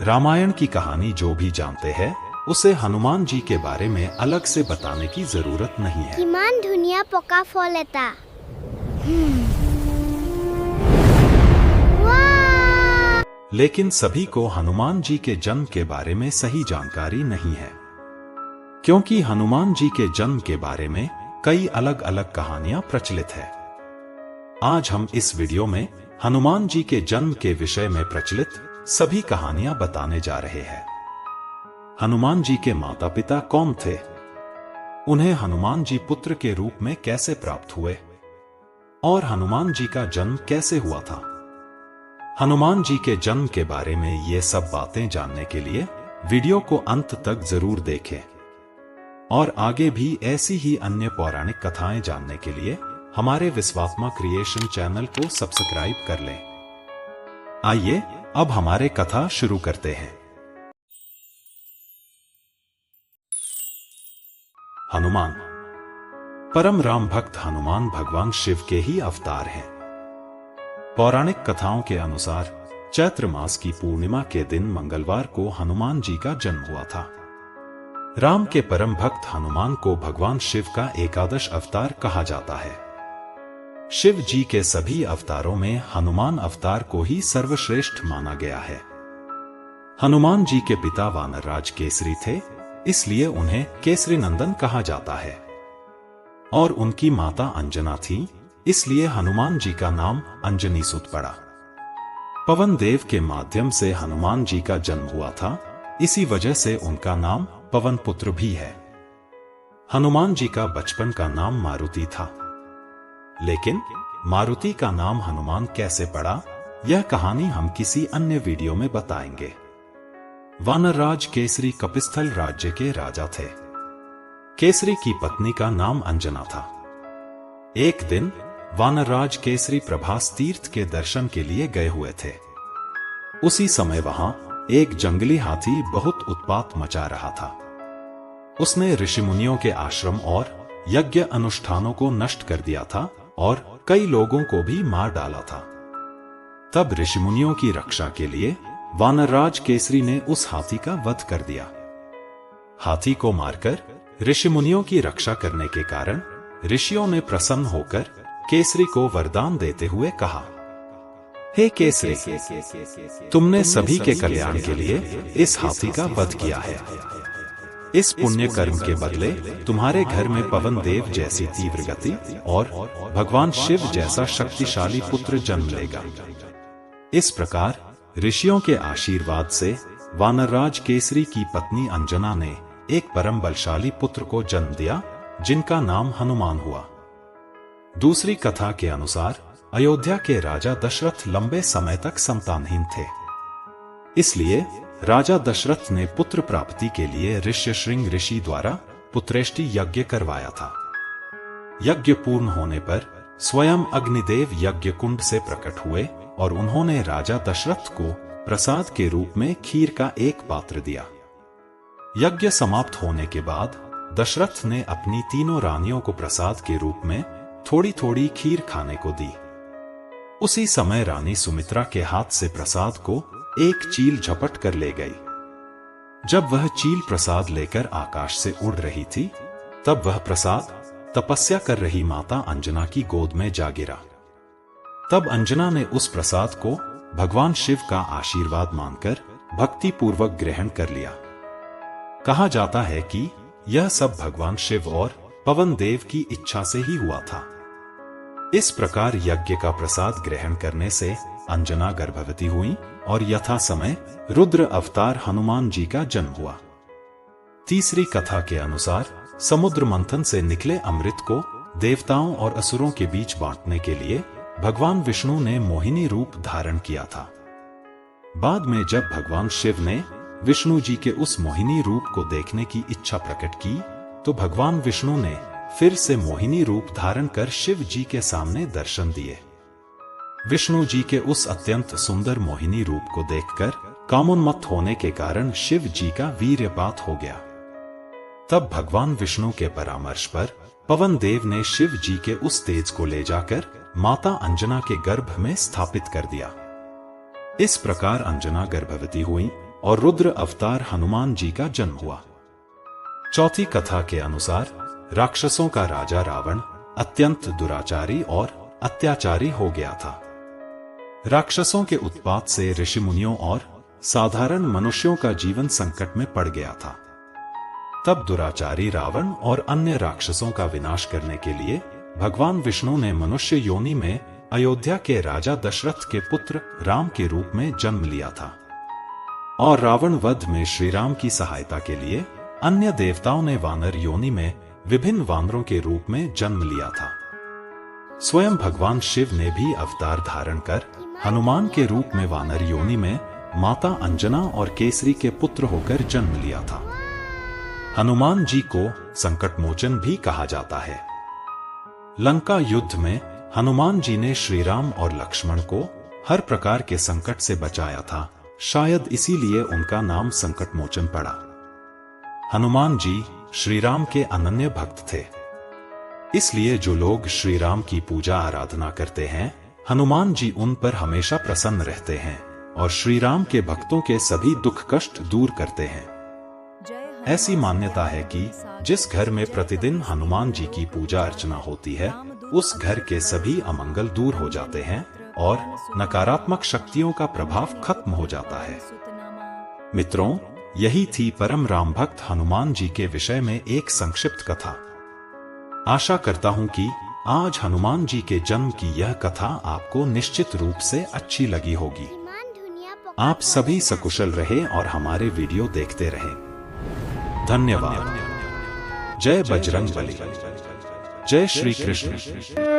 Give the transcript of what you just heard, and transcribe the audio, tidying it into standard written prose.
रामायण की कहानी जो भी जानते हैं उसे हनुमान जी के बारे में अलग से बताने की जरूरत नहीं है। किमान धुनिया पका फल एटा। लेकिन सभी को हनुमान जी के जन्म के बारे में सही जानकारी नहीं है, क्योंकि हनुमान जी के जन्म के बारे में कई अलग अलग कहानियां प्रचलित है। आज हम इस वीडियो में हनुमान जी के जन्म के विषय में प्रचलित सभी कहानियां बताने जा रहे हैं। हनुमान जी के माता पिता कौन थे? उन्हें हनुमान जी पुत्र के रूप में कैसे प्राप्त हुए? और हनुमान जी का जन्म कैसे हुआ था? हनुमान जी के जन्म के बारे में ये सब बातें जानने के लिए वीडियो को अंत तक जरूर देखें। और आगे भी ऐसी ही अन्य पौराणिक कथाएं जानने के लिए हमारे विश्वात्मा क्रिएशन चैनल को सब्सक्राइब कर लें। आइए अब हमारे कथा शुरू करते हैं। हनुमान। परम राम भक्त हनुमान भगवान शिव के ही अवतार हैं। पौराणिक कथाओं के अनुसार चैत्र मास की पूर्णिमा के दिन मंगलवार को हनुमान जी का जन्म हुआ था। राम के परम भक्त हनुमान को भगवान शिव का एकादश अवतार कहा जाता है। शिव जी के सभी अवतारों में हनुमान अवतार को ही सर्वश्रेष्ठ माना गया है। हनुमान जी के पिता वानरराज केसरी थे, इसलिए उन्हें केसरी नंदन कहा जाता है। और उनकी माता अंजना थी, इसलिए हनुमान जी का नाम अंजनी सुत पड़ा। पवन देव के माध्यम से हनुमान जी का जन्म हुआ था, इसी वजह से उनका नाम पवन पुत्र भी है। हनुमान जी का बचपन का नाम मारुति था, लेकिन मारुति का नाम हनुमान कैसे पड़ा, यह कहानी हम किसी अन्य वीडियो में बताएंगे। वानरराज केसरी कपिस्थल राज्य के राजा थे। केसरी की पत्नी का नाम अंजना था। एक दिन वानरराज केसरी प्रभास तीर्थ के दर्शन के लिए गए हुए थे। उसी समय वहां एक जंगली हाथी बहुत उत्पात मचा रहा था। उसने ऋषिमुनियों के आश्रम और यज्ञ अनुष्ठानों को नष्ट कर दिया था और कई लोगों को भी मार डाला था। तब ऋषिमुनियों की रक्षा के लिए वानरराज केसरी ने उस हाथी का वध कर दिया। हाथी को मारकर ऋषिमुनियों की रक्षा करने के कारण ऋषियों ने प्रसन्न होकर केसरी को वरदान देते हुए कहा, हे केसरी, तुमने सभी के कल्याण के लिए इस हाथी का वध किया है। इस पुण्य कर्म के बदले तुम्हारे घर में पवन देव जैसी तीव्र गति और भगवान शिव जैसा शक्तिशाली पुत्र जन्म लेगा। इस प्रकार ऋषियों के आशीर्वाद से वानरराज केसरी की पत्नी अंजना ने एक परम बलशाली पुत्र को जन्म दिया, जिनका नाम हनुमान हुआ। दूसरी कथा के अनुसार अयोध्या के राजा दशरथ लंबे समय तक संतानहीन थे, इसलिए राजा दशरथ ने पुत्र प्राप्ति के लिए ऋष्यशृंग ऋषि द्वारा पुत्रेष्टि यज्ञ करवाया था। यज्ञ पूर्ण होने पर स्वयं अग्निदेव यज्ञ कुंड से प्रकट हुए और उन्होंने राजा दशरथ को प्रसाद के रूप में खीर का एक पात्र दिया। यज्ञ समाप्त होने के बाद दशरथ ने अपनी तीनों रानियों को प्रसाद के रूप में थोड़ी थोड़ी खीर खाने को दी। उसी समय रानी सुमित्रा के हाथ से प्रसाद को एक चील झपट कर ले गई। जब वह चील प्रसाद लेकर आकाश से उड़ रही थी, तब वह प्रसाद तपस्या कर रही माता अंजना की गोद में जा गिरा। तब अंजना ने उस प्रसाद को भगवान शिव का आशीर्वाद मानकर भक्ति पूर्वक ग्रहण कर लिया। कहा जाता है कि यह सब भगवान शिव और पवन देव की इच्छा से ही हुआ था। इस प्रकार यज्ञ का प्रसाद ग्रहण करने से अंजना गर्भवती हुई और यथा समय रुद्र अवतार हनुमान जी का जन्म हुआ। तीसरी कथा के अनुसार समुद्र मंथन से निकले अमृत को देवताओं और असुरों के बीच बांटने के लिए भगवान विष्णु ने मोहिनी रूप धारण किया था। बाद में जब भगवान शिव ने विष्णु जी के उस मोहिनी रूप को देखने की इच्छा प्रकट की, तो भगवान विष्णु ने फिर से मोहिनी रूप धारण कर शिव जी के सामने दर्शन दिए। विष्णु जी के उस अत्यंत सुंदर मोहिनी रूप को देखकर कामोन्मत्त होने के कारण शिव जी का वीर्यपात हो गया। तब भगवान विष्णु के परामर्श पर पवन देव ने शिव जी के उस तेज को ले जाकर माता अंजना के गर्भ में स्थापित कर दिया। इस प्रकार अंजना गर्भवती हुई और रुद्र अवतार हनुमान जी का जन्म हुआ। चौथी कथा के अनुसार राक्षसों का राजा रावण अत्यंत दुराचारी और अत्याचारी हो गया था। राक्षसों के उत्पात से ऋषि मुनियों और साधारण मनुष्यों का जीवन संकट में पड़ गया था। तब दुराचारी रावण और अन्य राक्षसों का विनाश करने के लिए भगवान विष्णु ने मनुष्य योनि में अयोध्या के राजा दशरथ के पुत्र राम के रूप में जन्म लिया था। और रावण वध में श्री राम की सहायता के लिए अन्य देवताओं ने वानर योनि में विभिन्न वानरों के रूप में जन्म लिया था। स्वयं भगवान शिव ने भी अवतार धारण कर हनुमान के रूप में वानर योनि में माता अंजना और केसरी के पुत्र होकर जन्म लिया था। हनुमान जी को संकट मोचन भी कहा जाता है। लंका युद्ध में हनुमान जी ने श्री राम और लक्ष्मण को हर प्रकार के संकट से बचाया था। शायद इसीलिए उनका नाम संकट मोचन पड़ा। हनुमान जी श्री राम के अनन्य भक्त थे। इसलिए जो लोग श्री राम की पूजा आराधना करते हैं, हनुमान जी उन पर हमेशा प्रसन्न रहते हैं और श्री राम के भक्तों के सभी दुख कष्ट दूर करते हैं। ऐसी मान्यता है कि जिस घर में प्रतिदिन हनुमान जी की पूजा अर्चना होती है, उस घर के सभी अमंगल दूर हो जाते हैं और नकारात्मक शक्तियों का प्रभाव खत्म हो जाता है। मित्रों, यही थी परम राम भक्त हनुमान जी के विषय में एक संक्षिप्त कथा। आशा करता हूं कि आज हनुमान जी के जन्म की यह कथा आपको निश्चित रूप से अच्छी लगी होगी। आप सभी सकुशल रहे और हमारे वीडियो देखते रहें। धन्यवाद। जय बजरंग बली। जय श्री कृष्ण।